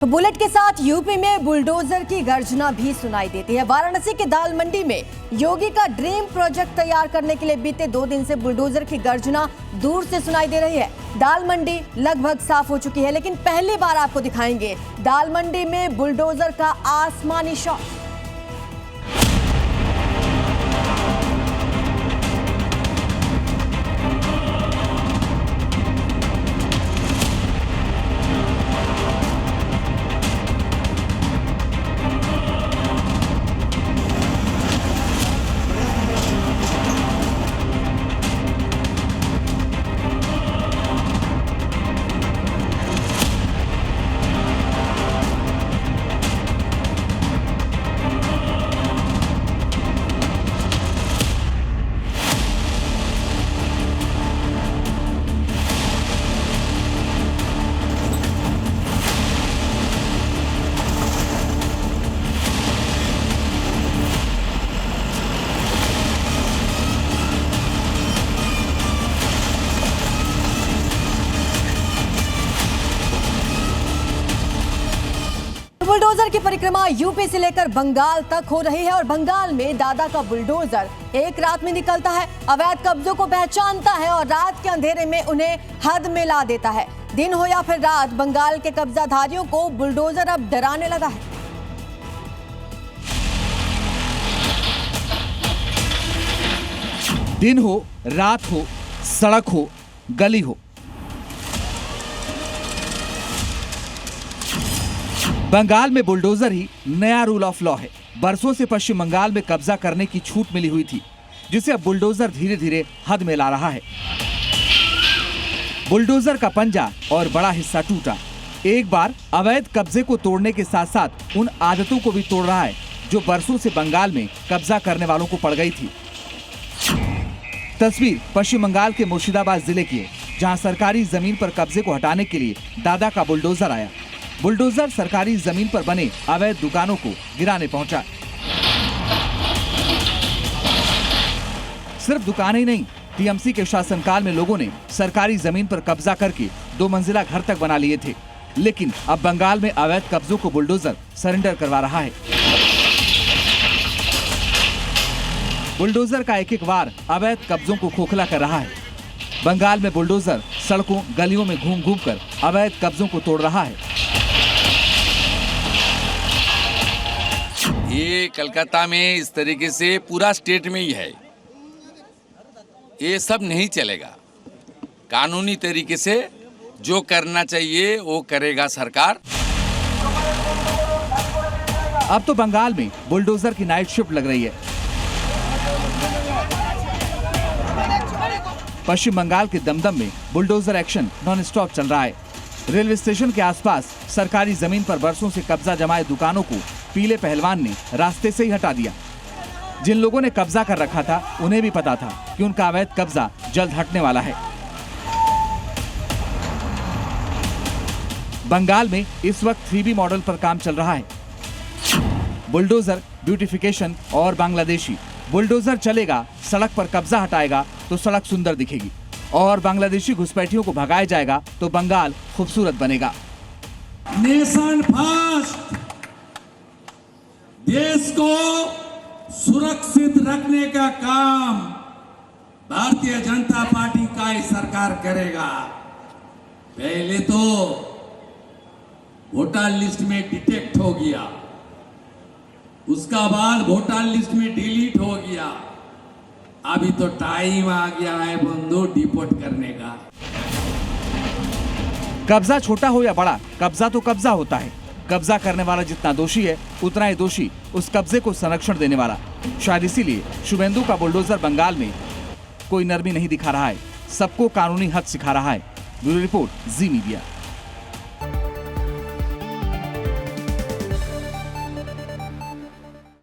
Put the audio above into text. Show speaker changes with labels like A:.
A: Bullet के साथ UP में बुलडोजर की गर्जना भी सुनाई देती है। वाराणसी के दाल मंडी में योगी का ड्रीम प्रोजेक्ट तैयार करने के लिए बीते 2 दिन से बुलडोजर की गर्जना दूर से सुनाई दे रही है। दाल मंडी लगभग साफ हो चुकी है, लेकिन पहली बार आपको दिखाएंगे दाल मंडी में बुलडोजर का आसमानी शॉट। बुलडोजर की परिक्रमा यूपी से लेकर बंगाल तक हो रही है और बंगाल में दादा का बुलडोजर एक रात में निकलता है, अवैध कब्जों को पहचानता है और रात के अंधेरे में उन्हें हद में ला देता है। दिन हो या फिर रात, बंगाल के कब्जाधारियों को बुलडोजर अब डराने लगा है।
B: दिन हो, रात हो, सड़क हो, गली हो, बंगाल में बुलडोजर ही नया रूल ऑफ लॉ है। बरसों से पश्चिम बंगाल में कब्जा करने की छूट मिली हुई थी, जिसे अब बुलडोजर धीरे धीरे हद में ला रहा है। बुलडोजर का पंजा और बड़ा हिस्सा टूटा। एक बार अवैध कब्जे को तोड़ने के साथ साथ उन आदतों को भी तोड़ रहा है जो बरसों से बंगाल में कब्जा करने वालों को पड़ गई थी। तस्वीर पश्चिम बंगाल के मुर्शिदाबाद जिले की है, जहां सरकारी जमीन पर कब्जे को हटाने के लिए दादा का बुलडोजर आया। बुलडोजर सरकारी जमीन पर बने अवैध दुकानों को गिराने पहुंचा। सिर्फ दुकानें ही नहीं, टीएमसी के शासनकाल में लोगों ने सरकारी जमीन पर कब्जा करके 2 मंजिला घर तक बना लिए थे, लेकिन अब बंगाल में अवैध कब्जों को बुलडोजर सरेंडर करवा रहा है। बुलडोजर का एक वार अवैध कब्जों को खोखला कर रहा है। बंगाल में बुलडोजर सड़कों गलियों में घूम घूम कर अवैध कब्जों को तोड़ रहा है।
C: ये कलकत्ता में इस तरीके से पूरा स्टेट में ही है। ये सब नहीं चलेगा। कानूनी तरीके से जो करना चाहिए वो करेगा सरकार।
B: अब तो बंगाल में बुलडोजर की नाइट शिफ्ट लग रही है। पश्चिम बंगाल के दमदम में बुलडोजर एक्शन नॉन स्टॉप चल रहा है। रेलवे स्टेशन के आसपास सरकारी जमीन पर बरसों से कब्जा जमाए दुकानों को पीले पहलवान ने रास्ते से ही हटा दिया। जिन लोगों ने कब्जा कर रखा था, उन्हें भी पता था कि उनका अवैध कब्जा जल्द हटने वाला है। बंगाल में इस वक्त 3B मॉडल पर काम चल रहा है। बुलडोजर, ब्यूटिफिकेशन और बांग्लादेशी। बुलडोजर चलेगा, सड़क पर कब्जा हटाएगा तो सड़क सुंदर दिखेगी, और बांग्लादेशी घुसपैठियों को भगाया जाएगा तो बंगाल खूबसूरत बनेगा।
D: नेशन फर्स्ट, देश को सुरक्षित रखने का काम भारतीय जनता पार्टी का ही सरकार करेगा। पहले तो वोटर लिस्ट में डिटेक्ट हो गया, उसका बाद वोटर लिस्ट में डिलीट हो गया। अभी तो टाइम आ गया है बंदो डिपोर्ट करने का।
B: कब्जा छोटा हो या बड़ा, कब्जा तो कब्जा होता है। कब्जा करने वाला जितना दोषी है, उतना ही दोषी उस कब्जे को संरक्षण देने वाला। शायद इसीलिए शुभेंदु का बुलडोजर बंगाल में कोई नरमी नहीं दिखा रहा है, सबको कानूनी हद सिखा रहा है। ब्यूरो रिपोर्ट, जी मीडिया।